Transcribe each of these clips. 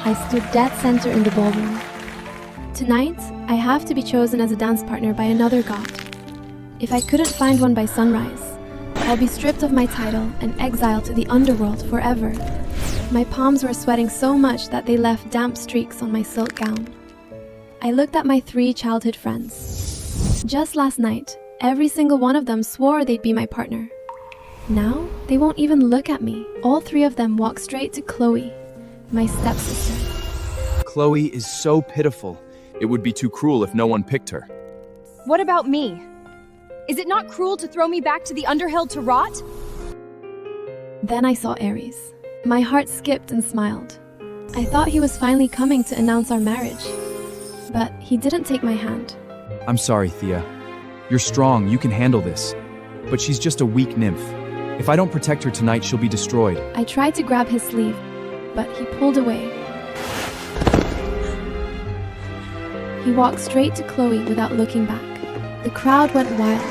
I stood dead center in the ballroom. Tonight, I have to be chosen as a dance partner by another god. If I couldn't find one by sunrise, I'll be stripped of my title and exiled to the underworld forever. My palms were sweating so much that they left damp streaks on my silk gown. I looked at my 3 childhood friends. Just last night, every single one of them swore they'd be my partner. Now, they won't even look at me. All 3 of them walk straight to Chloe, my stepsister. Chloe is so pitiful. It would be too cruel if no one picked her. What about me? Is it not cruel to throw me back to the underhill to rot? Then I saw Aries. My heart skipped and smiled. I thought he was finally coming to announce our marriage. But he didn't take my hand. I'm sorry, Thea. You're strong, you can handle this. But she's just a weak nymph. If I don't protect her tonight, she'll be destroyed. I tried to grab his sleeve, but he pulled away. He walked straight to Chloe without looking back. The crowd went wild.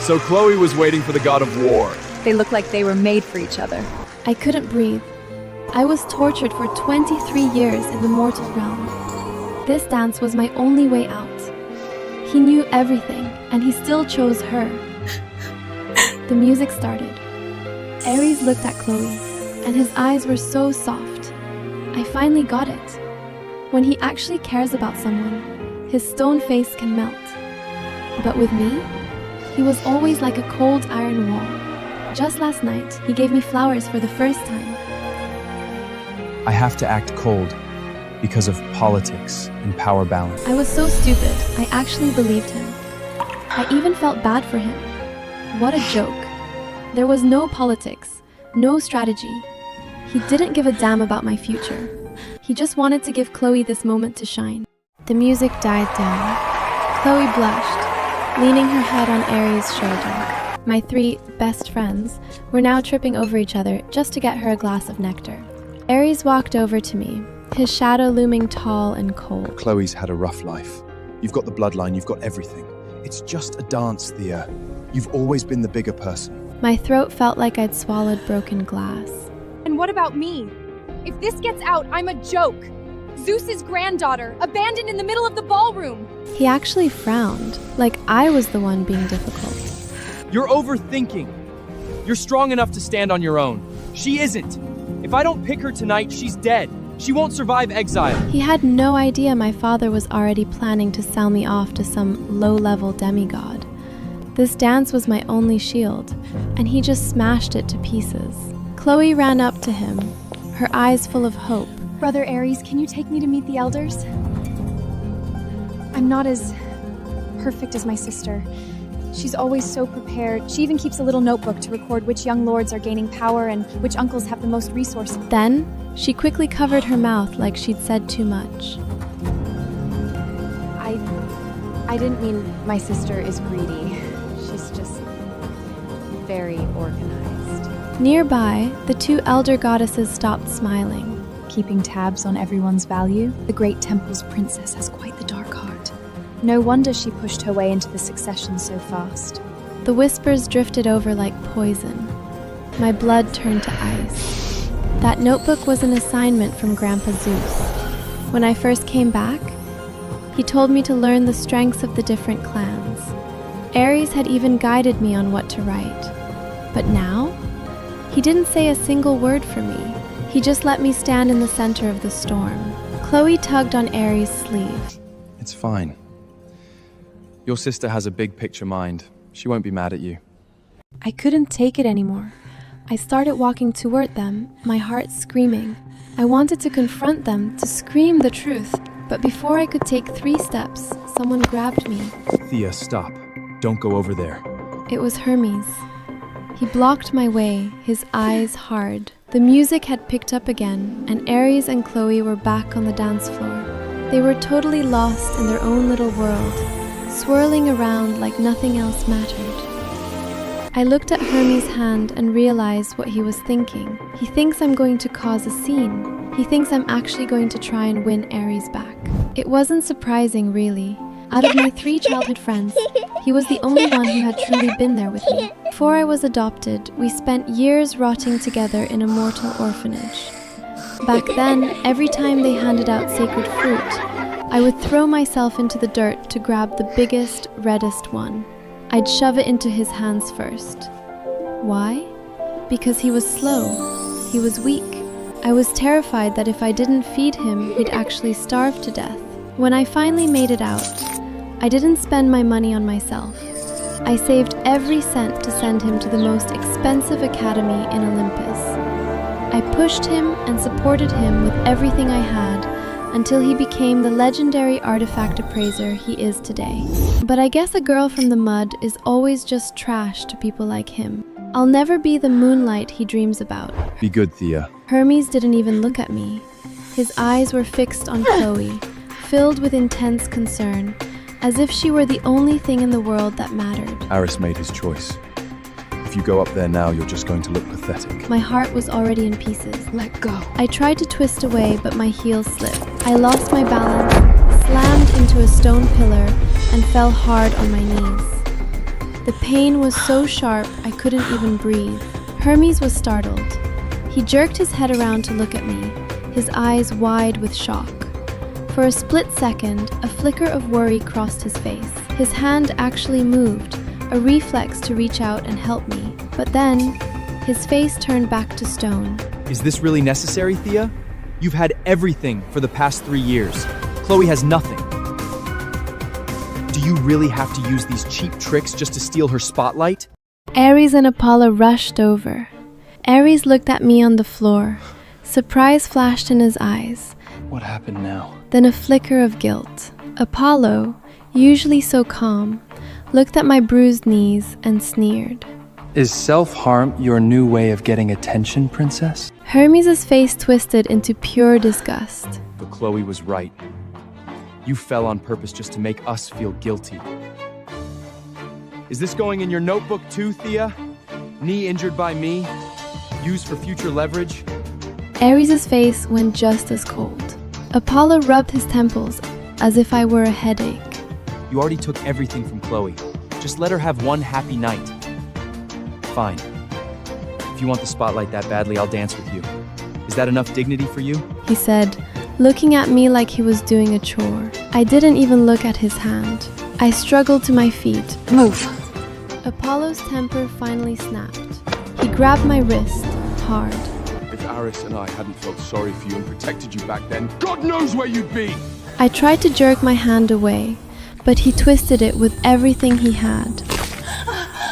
So Chloe was waiting for the god of war. They look like they were made for each other. I couldn't breathe. I was tortured for 23 years in the mortal realm. This dance was my only way out. He knew everything, and he still chose her. The music started. Aries looked at Chloe, and his eyes were so soft. I finally got it. When he actually cares about someone, his stone face can melt. But with me, he was always like a cold iron wall. Just last night, he gave me flowers for the first time. I have to act cold because of politics and power balance. I was so stupid, I actually believed him. I even felt bad for him. What a joke. There was no politics, no strategy. He didn't give a damn about my future. He just wanted to give Chloe this moment to shine. The music died down. Chloe blushed, leaning her head on Aries' shoulder. My 3 best friends were now tripping over each other just to get her a glass of nectar. Aries walked over to me, his shadow looming tall and cold. Chloe's had a rough life. You've got the bloodline, you've got everything. It's just a dance, Thea. You've always been the bigger person. My throat felt like I'd swallowed broken glass. And what about me? If this gets out, I'm a joke. Zeus's granddaughter, abandoned in the middle of the ballroom. He actually frowned, like I was the one being difficult. You're overthinking. You're strong enough to stand on your own. She isn't. If I don't pick her tonight, she's dead. She won't survive exile. He had no idea my father was already planning to sell me off to some low-level demigod. This dance was my only shield, and he just smashed it to pieces. Chloe ran up to him, her eyes full of hope. Brother Aries, can you take me to meet the elders? I'm not as perfect as my sister. She's always so prepared. She even keeps a little notebook to record which young lords are gaining power and which uncles have the most resources. Then, she quickly covered her mouth like she'd said too much. I didn't mean my sister is greedy. She's just very organized. Nearby, the 2 elder goddesses stopped smiling. Keeping tabs on everyone's value, the great temple's princess has quite the dark heart. No wonder she pushed her way into the succession so fast. The whispers drifted over like poison. My blood turned to ice. That notebook was an assignment from Grandpa Zeus. When I first came back, he told me to learn the strengths of the different clans. Aries had even guided me on what to write. But now, he didn't say a single word for me. He just let me stand in the center of the storm. Chloe tugged on Aries' sleeve. It's fine. Your sister has a big picture mind. She won't be mad at you. I couldn't take it anymore. I started walking toward them, my heart screaming. I wanted to confront them, to scream the truth. But before I could take 3 steps, someone grabbed me. Thea, stop. Don't go over there. It was Hermes. He blocked my way, his eyes hard. The music had picked up again, and Aries and Chloe were back on the dance floor. They were totally lost in their own little world, swirling around like nothing else mattered. I looked at Hermes' hand and realized what he was thinking. He thinks I'm going to cause a scene. He thinks I'm actually going to try and win Aries back. It wasn't surprising, really. Out of my 3 childhood friends, he was the only one who had truly been there with me. Before I was adopted, we spent years rotting together in a mortal orphanage. Back then, every time they handed out sacred fruit, I would throw myself into the dirt to grab the biggest, reddest one. I'd shove it into his hands first. Why? Because he was slow. He was weak. I was terrified that if I didn't feed him, he'd actually starve to death. When I finally made it out, I didn't spend my money on myself. I saved every cent to send him to the most expensive academy in Olympus. I pushed him and supported him with everything I had until he became the legendary artifact appraiser he is today. But I guess a girl from the mud is always just trash to people like him. I'll never be the moonlight he dreams about. Be good, Thea. Hermes didn't even look at me. His eyes were fixed on Chloe, filled with intense concern, as if she were the only thing in the world that mattered. Aris made his choice. If you go up there now, you're just going to look pathetic. My heart was already in pieces. Let go. I tried to twist away, but my heels slipped. I lost my balance, slammed into a stone pillar, and fell hard on my knees. The pain was so sharp, I couldn't even breathe. Hermes was startled. He jerked his head around to look at me, his eyes wide with shock. For a split second, a flicker of worry crossed his face. His hand actually moved, a reflex to reach out and help me. But then, his face turned back to stone. Is this really necessary, Thea? You've had everything for the past 3 years. Chloe has nothing. Do you really have to use these cheap tricks just to steal her spotlight? Ares and Apollo rushed over. Ares looked at me on the floor. Surprise flashed in his eyes. What happened now? Then a flicker of guilt. Apollo, usually so calm, looked at my bruised knees and sneered. Is self-harm your new way of getting attention, princess? Hermes' face twisted into pure disgust. But Chloe was right. You fell on purpose just to make us feel guilty. Is this going in your notebook too, Thea? Knee injured by me? Used for future leverage? Ares' face went just as cold. Apollo rubbed his temples as if I were a headache. You already took everything from Chloe. Just let her have one happy night. Fine. If you want the spotlight that badly, I'll dance with you. Is that enough dignity for you? He said, looking at me like he was doing a chore. I didn't even look at his hand. I struggled to my feet. Move. Apollo's temper finally snapped. He grabbed my wrist, hard. If Aris and I hadn't felt sorry for you and protected you back then, God knows where you'd be! I tried to jerk my hand away, but he twisted it with everything he had.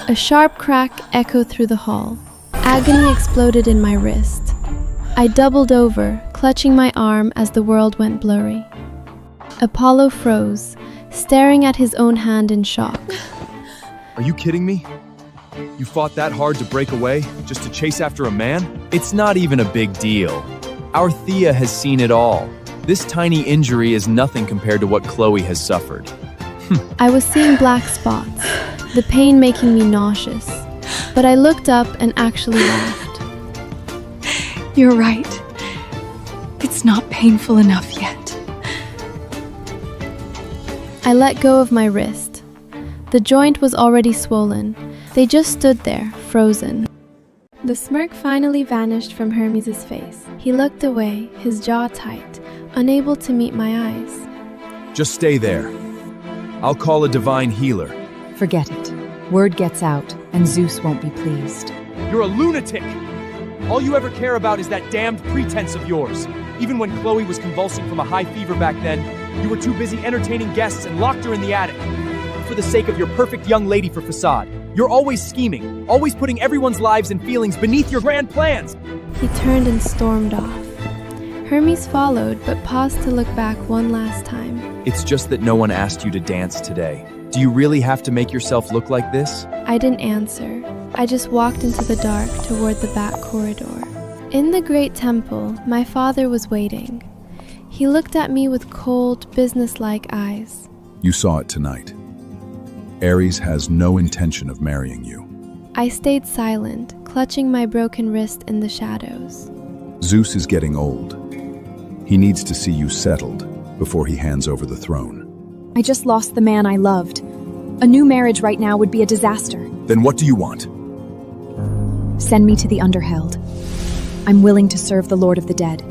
A sharp crack echoed through the hall. Agony exploded in my wrist. I doubled over, clutching my arm as the world went blurry. Apollo froze, staring at his own hand in shock. Are you kidding me? You fought that hard to break away, just to chase after a man? It's not even a big deal. Our Thea has seen it all. This tiny injury is nothing compared to what Chloe has suffered. I was seeing black spots, the pain making me nauseous. But I looked up and actually laughed. You're right. It's not painful enough yet. I let go of my wrist. The joint was already swollen. They just stood there, frozen. The smirk finally vanished from Hermes' face. He looked away, his jaw tight, unable to meet my eyes. Just stay there. I'll call a divine healer. Forget it. Word gets out, and Zeus won't be pleased. You're a lunatic! All you ever care about is that damned pretense of yours. Even when Chloe was convulsing from a high fever back then, you were too busy entertaining guests and locked her in the attic. For the sake of your perfect young lady for facade, you're always scheming, always putting everyone's lives and feelings beneath your grand plans. He turned and stormed off. Hermes followed, but paused to look back one last time. It's just that no one asked you to dance today. Do you really have to make yourself look like this? I didn't answer. I just walked into the dark toward the back corridor. In the great temple, my father was waiting. He looked at me with cold, businesslike eyes. You saw it tonight. Ares has no intention of marrying you. I stayed silent, clutching my broken wrist in the shadows. Zeus is getting old. He needs to see you settled before he hands over the throne. I just lost the man I loved. A new marriage right now would be a disaster. Then what do you want? Send me to the Underheld. I'm willing to serve the Lord of the Dead.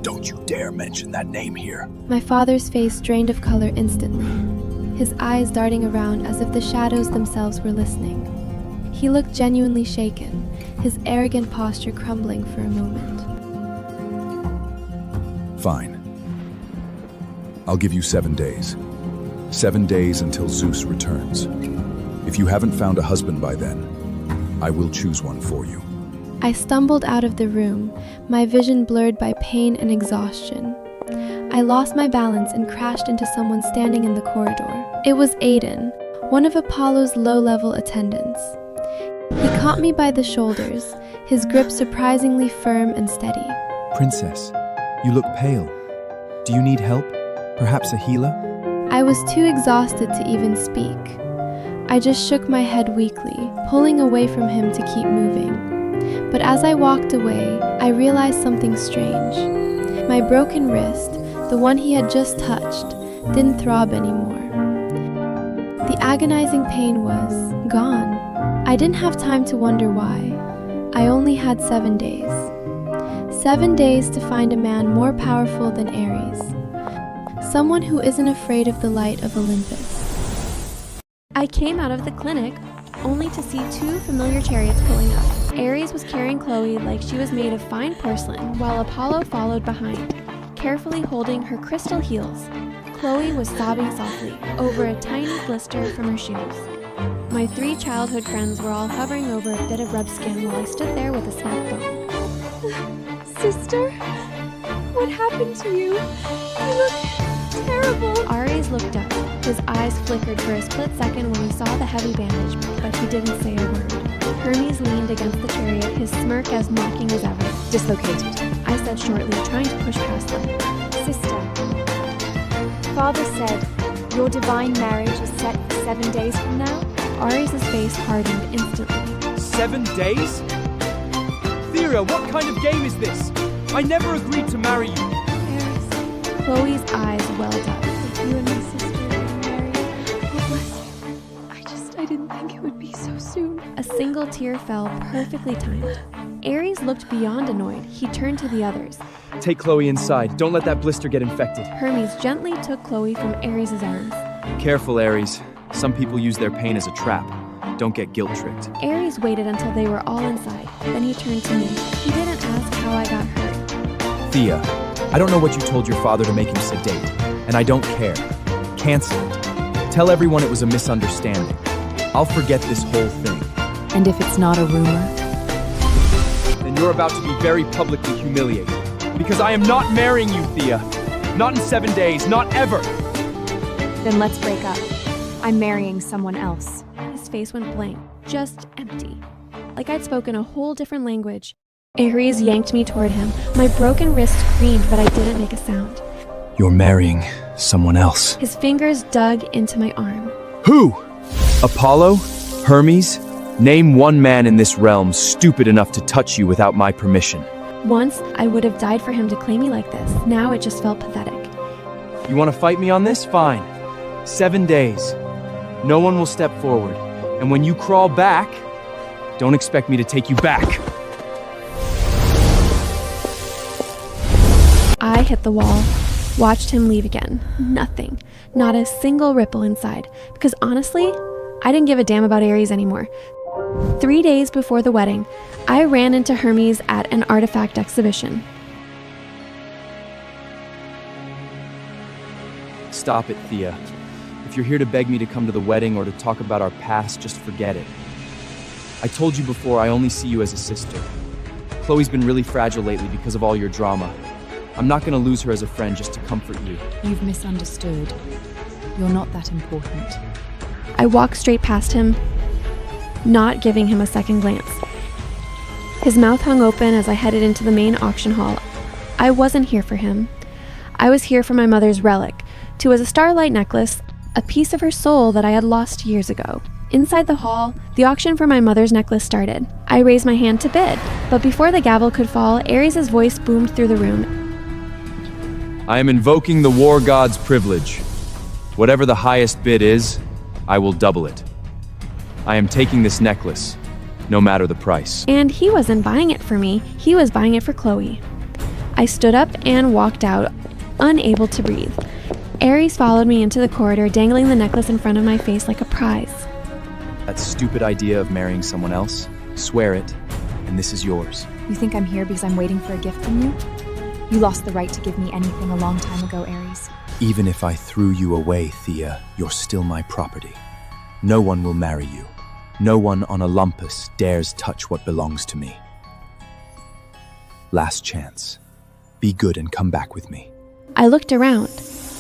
Don't you dare mention that name here. My father's face drained of color instantly, his eyes darting around as if the shadows themselves were listening. He looked genuinely shaken, his arrogant posture crumbling for a moment. Fine. I'll give you 7 days. 7 days until Zeus returns. If you haven't found a husband by then, I will choose one for you. I stumbled out of the room, my vision blurred by pain and exhaustion. I lost my balance and crashed into someone standing in the corridor. It was Aiden, one of Apollo's low-level attendants. He caught me by the shoulders, his grip surprisingly firm and steady. Princess, you look pale. Do you need help? Perhaps a healer? I was too exhausted to even speak. I just shook my head weakly, pulling away from him to keep moving. But as I walked away, I realized something strange. My broken wrist, the one he had just touched, didn't throb anymore. The agonizing pain was gone. I didn't have time to wonder why. I only had 7 days. 7 days to find a man more powerful than Ares. Someone who isn't afraid of the light of Olympus. I came out of the clinic only to see 2 familiar chariots pulling up. Ares was carrying Chloe like she was made of fine porcelain, while Apollo followed behind, carefully holding her crystal heels. Chloe was sobbing softly over a tiny blister from her shoes. My 3 childhood friends were all hovering over a bit of rubbed skin while I stood there with a snapped bone. Sister? What happened to you? You look terrible. Ares looked up. His eyes flickered for a split second when he saw the heavy bandage, but he didn't say a word. Hermes leaned against the chariot, his smirk as mocking as ever. Dislocated, I said shortly, trying to push past them. Sister, Father said your divine marriage is set for 7 days from now. Ares' face hardened instantly. 7 days? Thera, what kind of game is this? I never agreed to marry you. Ares. Chloe's eyes welled up. If you and my sister were married, God bless you. I didn't think it would be so soon. A single tear fell, perfectly timed. Ares looked beyond annoyed. He turned to the others. Take Chloe inside. Don't let that blister get infected. Hermes gently took Chloe from Ares' arms. Careful, Ares. Some people use their pain as a trap. Don't get guilt-tricked. Ares waited until they were all inside. Then he turned to me. He didn't ask how I got hurt. Thea, I don't know what you told your father to make him sedate, and I don't care. Cancel it. Tell everyone it was a misunderstanding. I'll forget this whole thing. and if it's not a rumor, Then you're about to be very publicly humiliated. Because I am not marrying you, Thea. Not in 7 days, not ever. Then let's break up. I'm marrying someone else. His face went blank, just empty. Like I'd spoken a whole different language. Ares yanked me toward him. My broken wrist screamed, but I didn't make a sound. You're marrying someone else. His fingers dug into my arm. Who? Apollo? Hermes? Name one man in this realm stupid enough to touch you without my permission. Once, I would have died for him to claim me like this. Now it just felt pathetic. You want to fight me on this? Fine. 7 days. No one will step forward. And when you crawl back, don't expect me to take you back. I hit the wall, watched him leave again. Nothing. Not a single ripple inside. Because honestly, I didn't give a damn about Ares anymore. 3 days before the wedding, I ran into Hermes at an artifact exhibition. Stop it, Thea. If you're here to beg me to come to the wedding or to talk about our past, just forget it. I told you before, I only see you as a sister. Chloe's been really fragile lately because of all your drama. I'm not going to lose her as a friend just to comfort you. you've misunderstood. You're not that important. I walked straight past him, not giving him a second glance. His mouth hung open as I headed into the main auction hall. I wasn't here for him. I was here for my mother's relic, to was a starlight necklace, a piece of her soul that I had lost years ago. Inside the hall, the auction for my mother's necklace started. I raised my hand to bid, but before the gavel could fall, Ares' voice boomed through the room. I am invoking the war god's privilege. Whatever the highest bid is, I will double it. I am taking this necklace, no matter the price. And he wasn't buying it for me, he was buying it for Chloe. I stood up and walked out, unable to breathe. Ares followed me into the corridor, dangling the necklace in front of my face like a prize. That stupid idea of marrying someone else, swear it, and this is yours. You think I'm here because I'm waiting for a gift from you? You lost the right to give me anything a long time ago, Ares. Even if I threw you away, Thea, you're still my property. No one will marry you. No one on Olympus dares touch what belongs to me. Last chance. Be good and come back with me. I looked around.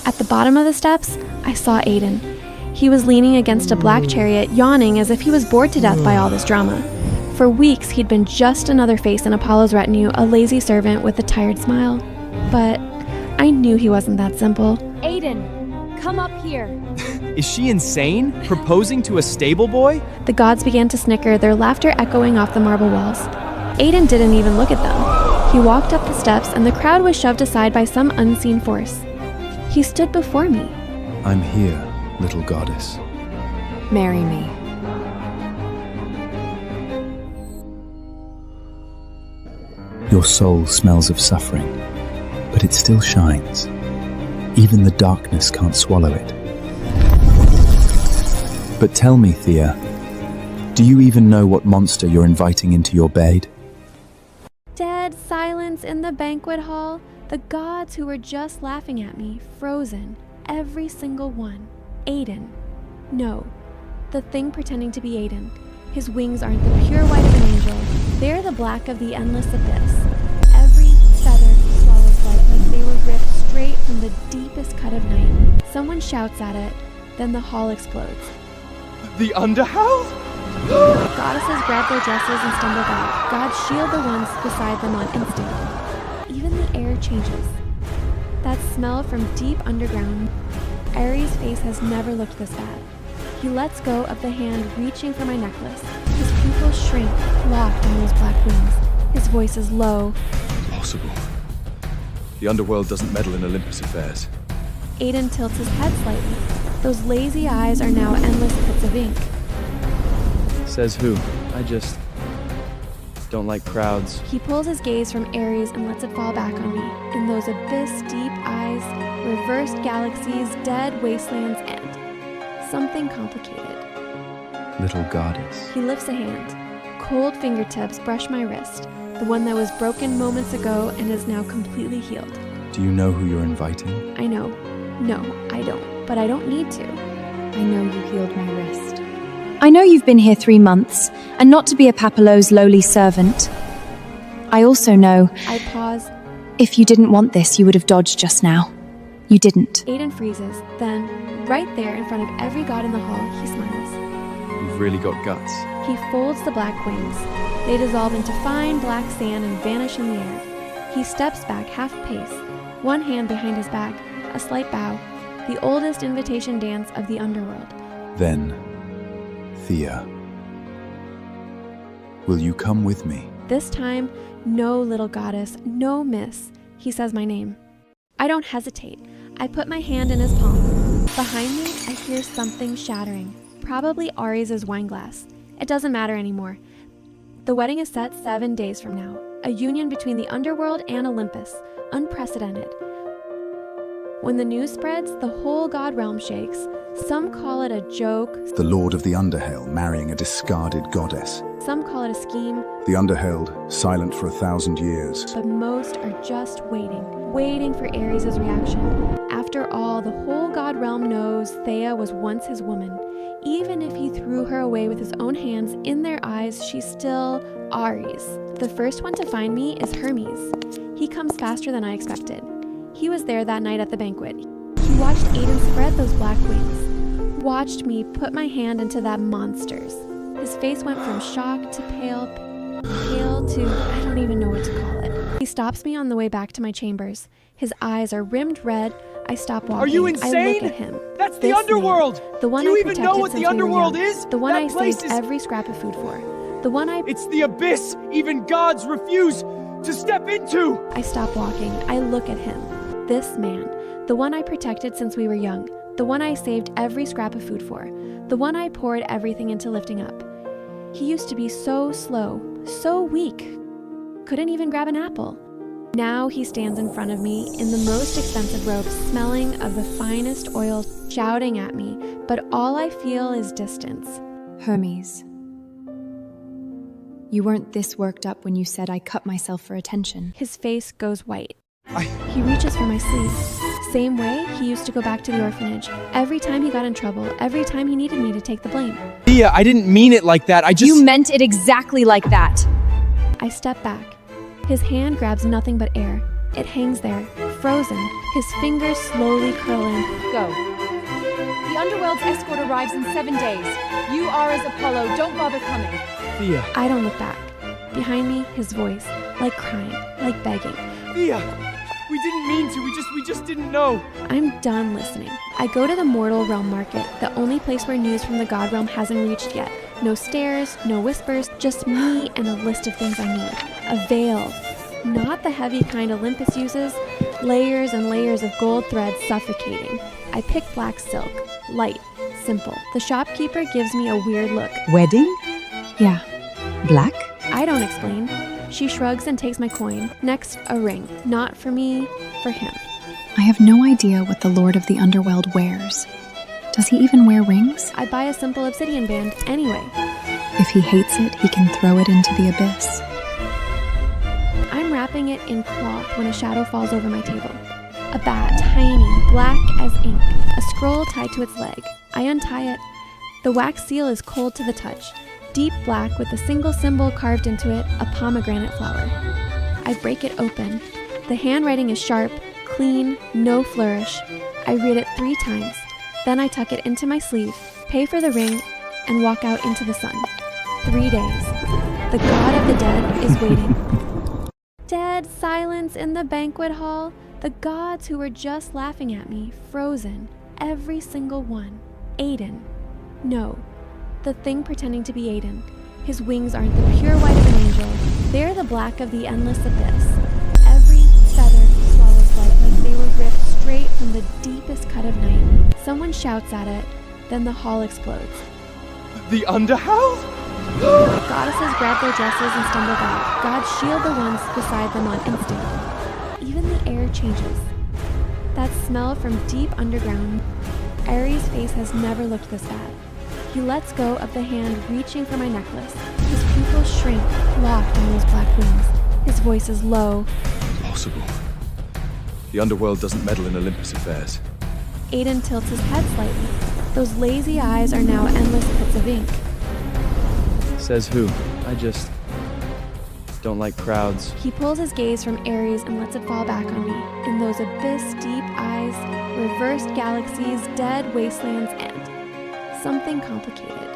At the bottom of the steps, I saw Aiden. He was leaning against a black chariot, yawning as if he was bored to death by all this drama. For weeks, he'd been just another face in Apollo's retinue, a lazy servant with a tired smile. But I knew he wasn't that simple. Aiden, come up here. Is she insane? Proposing to a stable boy? The gods began to snicker, their laughter echoing off the marble walls. Aiden didn't even look at them. He walked up the steps, and the crowd was shoved aside by some unseen force. He stood before me. I'm here, little goddess. Marry me. Your soul smells of suffering, but it still shines. Even the darkness can't swallow it. But tell me, Thea, do you even know what monster you're inviting into your bed? Dead silence in the banquet hall. The gods who were just laughing at me, frozen. Every single one. Aiden. No. The thing pretending to be Aiden. His wings aren't the pure white of an angel. They're the black of the endless abyss. Every feather swallows like they were ripped straight from the deepest cut of night. Someone shouts at it, then the hall explodes. The Underhouse? Goddesses grab their dresses and stumble back. Gods shield the ones beside them on instinct. Even the air changes. That smell from deep underground. Ares' face has never looked this bad. He lets go of the hand reaching for my necklace. His pupils shrink, locked on those black wings. His voice is low. Impossible. The underworld doesn't meddle in Olympus affairs. Aiden tilts his head slightly. Those lazy eyes are now endless pits of ink. Says who? I just don't like crowds. He pulls his gaze from Ares and lets it fall back on me. In those abyss-deep eyes, reversed galaxies, dead wastelands, and something complicated. Little goddess. He lifts a hand. Cold fingertips brush my wrist, the one that was broken moments ago and is now completely healed. Do you know who you're inviting? I know. No, I don't. But I don't need to. I know you healed my wrist. I know you've been here 3 months, and not to be Apollo's lowly servant. I also know... I pause. If you didn't want this, you would have dodged just now. You didn't. Aiden freezes. Then, right there in front of every god in the hall, he smiles. You've really got guts. He folds the black wings. They dissolve into fine black sand and vanish in the air. He steps back half a pace, one hand behind his back, a slight bow, the oldest invitation dance of the underworld. Then, Thea, will you come with me? This time, no little goddess, no miss. He says my name. I don't hesitate. I put my hand in his palm. Behind me, I hear something shattering. Probably Ares' wine glass. It doesn't matter anymore. The wedding is set 7 days from now. A union between the underworld and Olympus. Unprecedented. When the news spreads, the whole god realm shakes. Some call it a joke. The Lord of the Underhale marrying a discarded goddess. Some call it a scheme. The Underheld, silent for 1,000 years. But most are just waiting for Ares' reaction. After all, the whole god realm knows Thea was once his woman. Even if he threw her away with his own hands, in their eyes, she's still Ares. The first one to find me is Hermes. He comes faster than I expected. He was there that night at the banquet. He watched Aiden spread those black wings. Watched me put my hand into that monster's. His face went from shock to pale to I don't even know what to call it. He stops me on the way back to my chambers. His eyes are rimmed red. I stop walking. Are you insane? I look at him. That's the underworld! Man, the one Do you I even know protected what since the underworld we were young. is? The one That I place saved is... every scrap of food for. The one I... It's the abyss even gods refuse to step into! I stop walking. I look at him. This man. The one I protected since we were young. The one I saved every scrap of food for. The one I poured everything into lifting up. He used to be so slow, so weak. Couldn't even grab an apple. Now he stands in front of me in the most expensive robe, smelling of the finest oil, shouting at me, but all I feel is distance. Hermes, you weren't this worked up when you said I cut myself for attention. His face goes white. He reaches for my sleeve. Same way he used to go back to the orphanage. Every time he got in trouble, every time he needed me to take the blame. Thea, I didn't mean it like that. You meant it exactly like that. I step back. His hand grabs nothing but air. It hangs there, frozen. His fingers slowly curl in. Go. The Underworld's escort arrives in 7 days. You are as Apollo. Don't bother coming. Thea. I don't look back. Behind me, his voice, like crying, like begging. Thea, we didn't mean to. We just didn't know. I'm done listening. I go to the mortal realm market, the only place where news from the god realm hasn't reached yet. No stairs, no whispers, just me and a list of things I need. A veil. Not the heavy kind Olympus uses. Layers and layers of gold thread suffocating. I pick black silk. Light. Simple. The shopkeeper gives me a weird look. Wedding? Yeah. Black? I don't explain. She shrugs and takes my coin. Next, a ring. Not for me, for him. I have no idea what the Lord of the Underworld wears. Does he even wear rings? I buy a simple obsidian band anyway. If he hates it, he can throw it into the abyss. I'm wrapping it in cloth when a shadow falls over my table. A bat, tiny, black as ink, a scroll tied to its leg. I untie it. The wax seal is cold to the touch. Deep black with a single symbol carved into it, a pomegranate flower. I break it open. The handwriting is sharp, clean, no flourish. I read it 3 times. Then I tuck it into my sleeve, pay for the ring, and walk out into the sun. 3 days. The god of the dead is waiting. Dead silence in the banquet hall. The gods who were just laughing at me, frozen. Every single one. Aiden. No. The thing pretending to be Aiden. His wings aren't the pure white of an angel. They're the black of the endless abyss. Every feather swallows light like they were ripped straight from the deepest cut of night. Someone shouts at it, then the hall explodes. The Underhouse? Goddesses grab their dresses and stumble back. Gods shield the ones beside them on instinct. Even the air changes. That smell from deep underground. Ares' face has never looked this bad. He lets go of the hand reaching for my necklace. His pupils shrink, locked on those black wings. His voice is low. Impossible. The Underworld doesn't meddle in Olympus affairs. Aiden tilts his head slightly. Those lazy eyes are now endless pits of ink. Says who? I just don't like crowds. He pulls his gaze from Ares and lets it fall back on me. In those abyss-deep eyes, reversed galaxies, dead wastelands, and something complicated.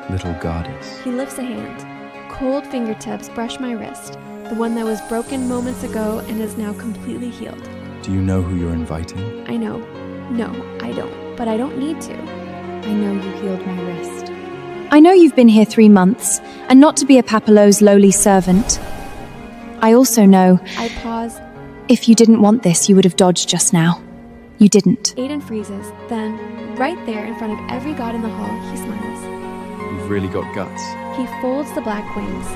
Little goddess. He lifts a hand. Cold fingertips brush my wrist, the one that was broken moments ago and is now completely healed. Do you know who you're inviting? I know. No, I don't. But I don't need to. I know you healed my wrist. I know you've been here 3 months, and not to be a Papillot's lowly servant. I also know... I pause. If you didn't want this, you would have dodged just now. You didn't. Aiden freezes. Then, right there in front of every god in the hall, he smiles. You've really got guts. He folds the black wings.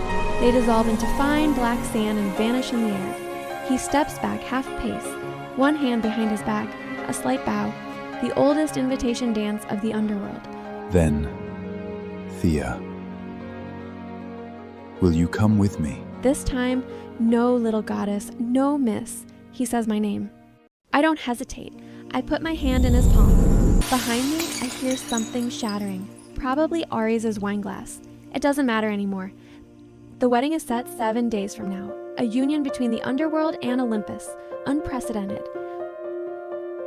They dissolve into fine black sand and vanish in the air. He steps back half pace, one hand behind his back, a slight bow, the oldest invitation dance of the underworld. Then, Thea, will you come with me? This time, no little goddess, no miss. He says my name. I don't hesitate. I put my hand in his palm. Behind me, I hear something shattering. Probably Ares' wine glass. It doesn't matter anymore. The wedding is set 7 days from now. A union between the underworld and Olympus. Unprecedented.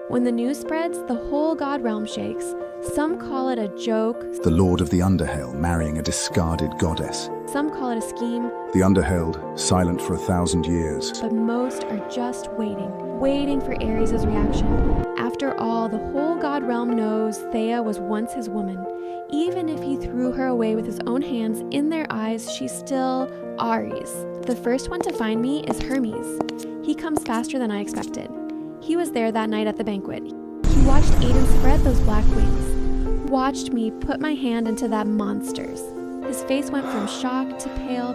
When the news spreads, the whole god realm shakes. Some call it a joke. The Lord of the Underhale marrying a discarded goddess. Some call it a scheme. The Underheld, silent for 1,000 years. But most are just waiting for Ares' reaction. After all, the whole god realm knows Thea was once his woman. Even if he threw her away with his own hands, in their eyes, she's still Ares. The first one to find me is Hermes. He comes faster than I expected. He was there that night at the banquet. He watched Aiden spread those black wings. Watched me put my hand into that monster's. His face went from shock to pale,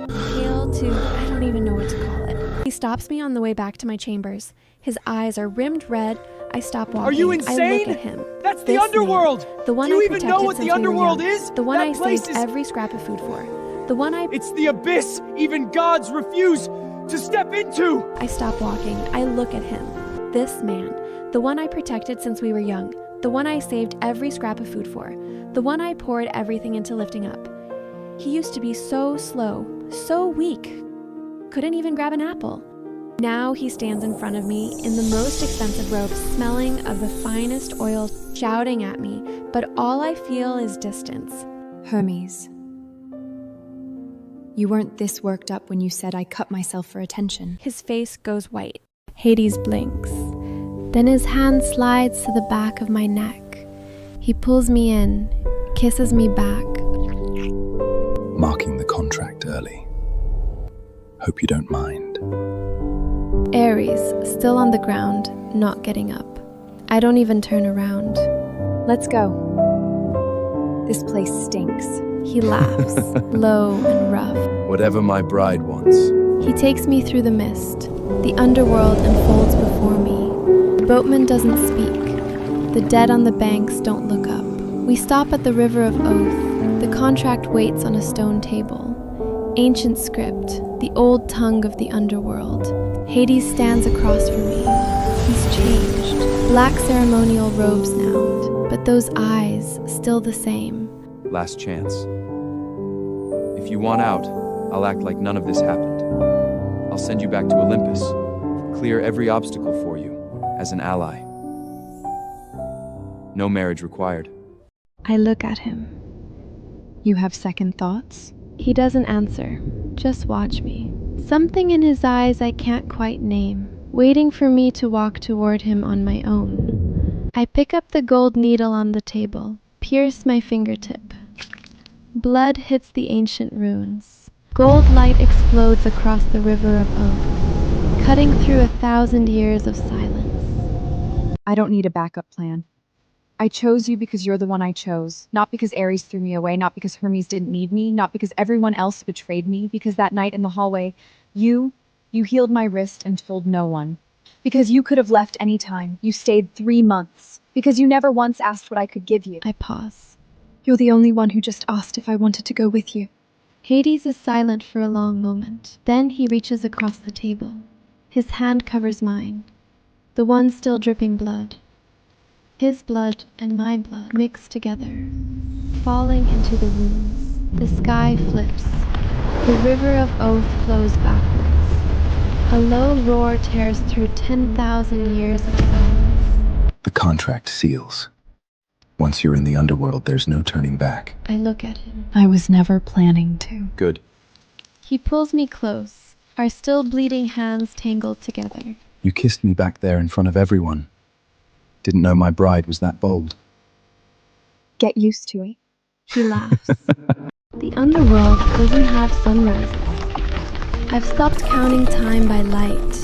pale to, I don't even know what to call it. He stops me on the way back to my chambers. His eyes are rimmed red. I stop walking. Are you insane? I look at him. That's the This underworld! man, the one Do you I even know protected what the since we were underworld young. is? The one That I place saved is- every scrap of food for. The one I... It's the abyss even gods refuse to step into! I stop walking. I look at him. This man, the one I protected since we were young, the one I saved every scrap of food for, the one I poured everything into lifting up. He used to be so slow, so weak, couldn't even grab an apple. Now he stands in front of me in the most expensive robe, smelling of the finest oil, shouting at me, but all I feel is distance. Hermes, you weren't this worked up when you said I cut myself for attention. His face goes white. Hades blinks. Then his hand slides to the back of my neck. He pulls me in, kisses me back. Marking the contract early. Hope you don't mind. Ares, still on the ground, not getting up. I don't even turn around. Let's go. This place stinks. He laughs, low and rough. Whatever my bride wants. He takes me through the mist. The underworld unfolds before me. The boatman doesn't speak. The dead on the banks don't look up. We stop at the River of Oath. The contract waits on a stone table. Ancient script, the old tongue of the underworld. Hades stands across from me. He's changed. Black ceremonial robes now, but those eyes still the same. Last chance. If you want out, I'll act like none of this happened. I'll send you back to Olympus, clear every obstacle for you, as an ally. No marriage required. I look at him. You have second thoughts? He doesn't answer, just watch me. Something in his eyes I can't quite name, waiting for me to walk toward him on my own. I pick up the gold needle on the table, pierce my fingertip. Blood hits the ancient runes. Gold light explodes across the River of Oath, cutting through 1,000 years of silence. I don't need a backup plan. I chose you because you're the one I chose, not because Ares threw me away, not because Hermes didn't need me, not because everyone else betrayed me, because that night in the hallway, you healed my wrist and told no one. Because you could have left any time. You stayed 3 months. Because you never once asked what I could give you. I pause. You're the only one who just asked if I wanted to go with you. Hades is silent for a long moment. Then he reaches across the table. His hand covers mine, the one still dripping blood. His blood and my blood mix together, falling into the runes. The sky flips. The River of Oath flows backwards. A low roar tears through 10,000 years of silence. The contract seals. Once you're in the underworld, there's no turning back. I look at him. I was never planning to. Good. He pulls me close, our still bleeding hands tangled together. You kissed me back there in front of everyone. Didn't know my bride was that bold. Get used to it. He laughs. The underworld doesn't have sunrises. I've stopped counting time by light.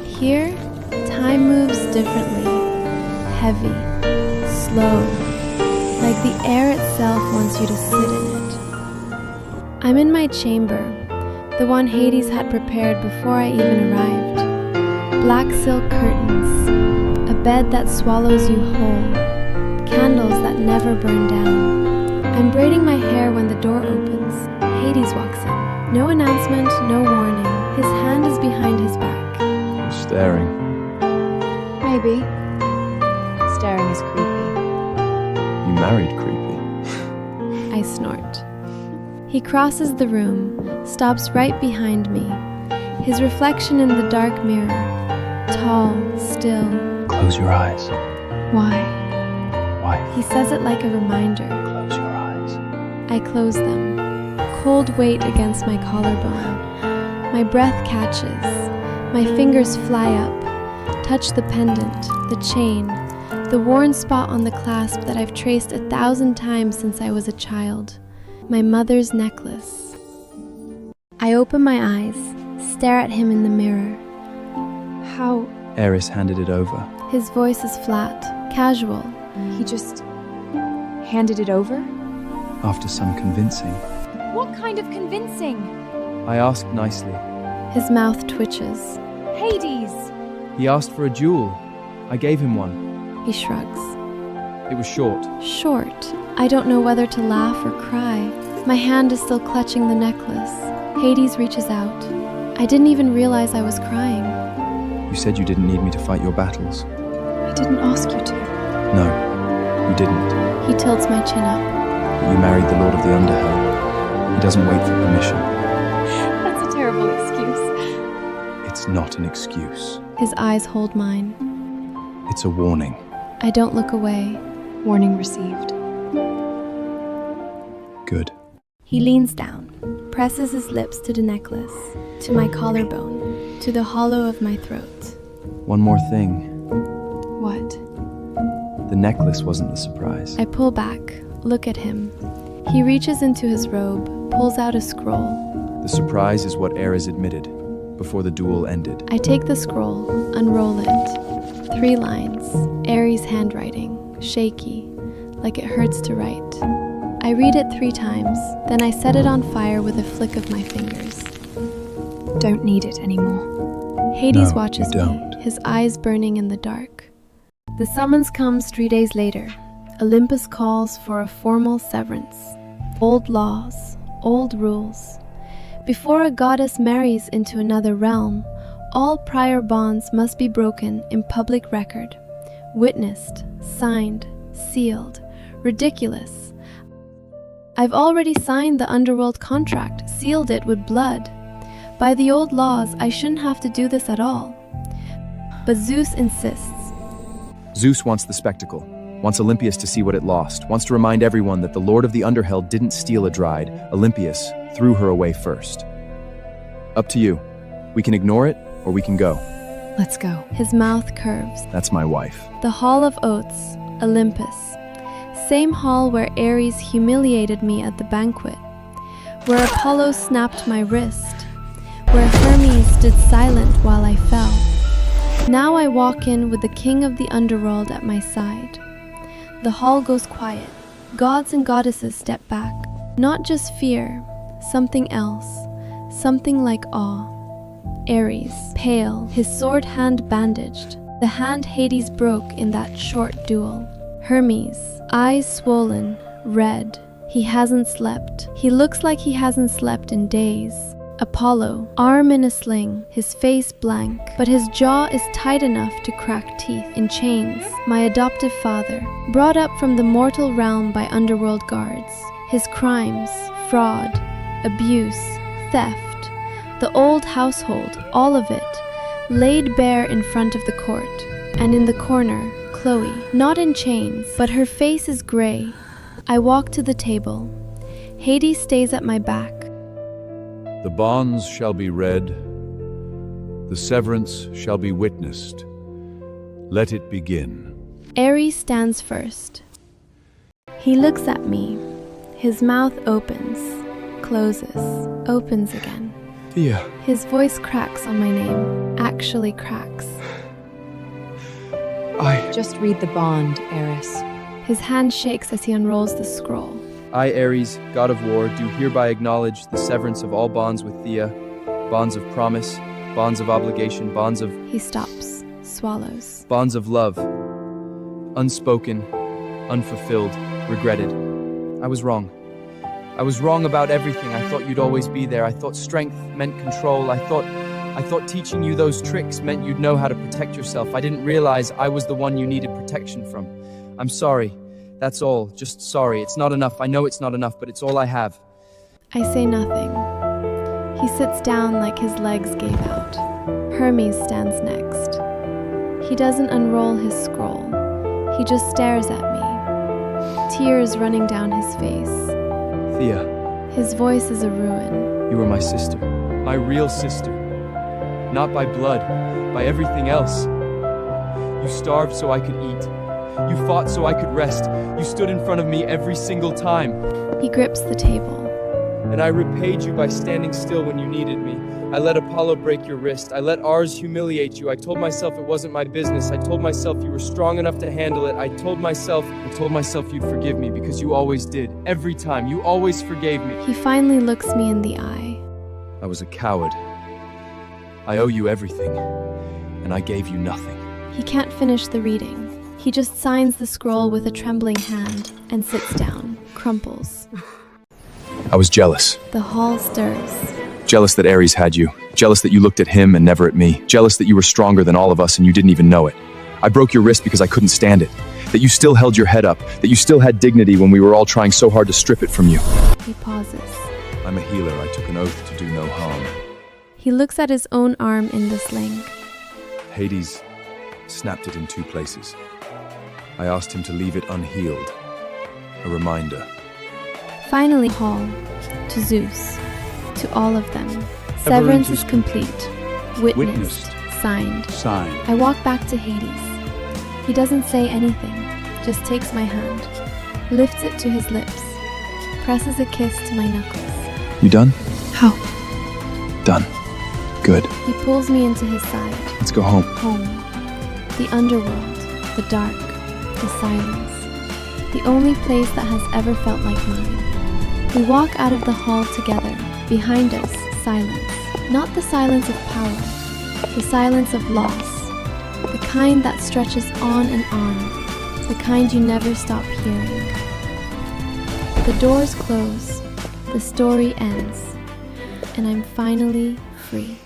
Here, time moves differently. Heavy, slow, like the air itself wants you to sit in it. I'm in my chamber, the one Hades had prepared before I even arrived. Black silk curtains, a bed that swallows you whole, candles that never burn down. I'm braiding my hair when the door opens. Hades walks in. No announcement, no warning. His hand is behind his back. I'm staring. Maybe. Staring is creepy. You married creepy. I snort. He crosses the room, stops right behind me. His reflection in the dark mirror. Tall, still. Close your eyes. Why? Why? He says it like a reminder. Close your eyes. I close them. Cold weight against my collarbone. My breath catches. My fingers fly up, touch the pendant, the chain, the worn spot on the clasp that I've traced 1,000 times since I was a child. My mother's necklace. I open my eyes, stare at him in the mirror. How? Ares handed it over. His voice is flat, casual. He just handed it over? After some convincing. What kind of convincing? I asked nicely. His mouth twitches. Hades! He asked for a jewel. I gave him one. He shrugs. It was short. Short. I don't know whether to laugh or cry. My hand is still clutching the necklace. Hades reaches out. I didn't even realize I was crying. You said you didn't need me to fight your battles. I didn't ask you to. No, you didn't. He tilts my chin up. But you married the Lord of the Underhell. He doesn't wait for permission. That's a terrible excuse. It's not an excuse. His eyes hold mine. It's a warning. I don't look away. Warning received. Good. He leans down, presses his lips to the necklace, to my collarbone, to the hollow of my throat. One more thing. What? The necklace wasn't the surprise. I pull back, look at him. He reaches into his robe, pulls out a scroll. The surprise is what Ares admitted before the duel ended. I take the scroll, unroll it. 3 lines, Ares' handwriting, shaky, like it hurts to write. I read it 3 times, then I set it on fire with a flick of my fingers. Don't need it anymore. Hades No, watches you me, don't. his eyes burning in the dark. The summons comes 3 days later. Olympus calls for a formal severance. Old laws, old rules. Before a goddess marries into another realm, all prior bonds must be broken in public record. Witnessed, signed, sealed. Ridiculous. I've already signed the underworld contract, sealed it with blood. By the old laws, I shouldn't have to do this at all. But Zeus insists. Zeus wants the spectacle, wants Olympias to see what it lost, wants to remind everyone that the Lord of the Underhell didn't steal Aedrade. Olympias threw her away first. Up to you. We can ignore it, or we can go. Let's go. His mouth curves. That's my wife. The Hall of Oaths, Olympus. Same hall where Ares humiliated me at the banquet. Where Apollo snapped my wrist. Where Hermes stood silent while I fell. Now I walk in with the king of the underworld at my side. The hall goes quiet. Gods and goddesses step back. Not just fear, something else. Something like awe. Ares, pale, his sword hand bandaged. The hand Hades broke in that short duel. Hermes, eyes swollen, red. He hasn't slept. He looks like he hasn't slept in days. Apollo, arm in a sling, his face blank, but his jaw is tight enough to crack teeth in chains. My adoptive father, brought up from the mortal realm by underworld guards. His crimes, fraud, abuse, theft, the old household, all of it, laid bare in front of the court. And in the corner, Chloe, not in chains, but her face is gray. I walk to the table. Hades stays at my back. The bonds shall be read, the severance shall be witnessed. Let it begin. Ares stands first. He looks at me. His mouth opens, closes, opens again. Thea. His voice cracks on my name, actually cracks. Just read the bond, Ares. His hand shakes as he unrolls the scroll. I, Ares, god of war, do hereby acknowledge the severance of all bonds with Thea, bonds of promise, bonds of obligation, bonds of... He stops, swallows. Bonds of love. Unspoken, unfulfilled, regretted. I was wrong. I was wrong about everything. I thought you'd always be there. I thought strength meant control. I thought teaching you those tricks meant you'd know how to protect yourself. I didn't realize I was the one you needed protection from. I'm sorry. That's all. Just sorry. It's not enough. I know it's not enough, but it's all I have. I say nothing. He sits down like his legs gave out. Hermes stands next. He doesn't unroll his scroll. He just stares at me. Tears running down his face. Thea. His voice is a ruin. You were my sister. My real sister. Not by blood, by everything else. You starved so I could eat. You fought so I could rest. You stood in front of me every single time. He grips the table. And I repaid you by standing still when you needed me. I let Apollo break your wrist. I let Ars humiliate you. I told myself it wasn't my business. I told myself you were strong enough to handle it. I told myself you'd forgive me because you always did. Every time. You always forgave me. He finally looks me in the eye. I was a coward. I owe you everything, and I gave you nothing. He can't finish the reading. He just signs the scroll with a trembling hand and sits down, crumples. I was jealous. The hall stirs. Jealous that Ares had you. Jealous that you looked at him and never at me. Jealous that you were stronger than all of us and you didn't even know it. I broke your wrist because I couldn't stand it. That you still held your head up. That you still had dignity when we were all trying so hard to strip it from you. He pauses. I'm a healer. I took an oath to do no harm. He looks at his own arm in the sling. Hades snapped it in 2 places. I asked him to leave it unhealed. A reminder. Finally, hall, to Zeus, to all of them. Severance is complete. Witnessed. Signed. I walk back to Hades. He doesn't say anything, just takes my hand, lifts it to his lips, presses a kiss to my knuckles. You done? How? Done. Good. He pulls me into his side. Let's go home. Home. The underworld. The dark. The silence. The only place that has ever felt like mine. We walk out of the hall together. Behind us, silence. Not the silence of power. The silence of loss. The kind that stretches on and on. The kind you never stop hearing. The doors close. The story ends. And I'm finally free.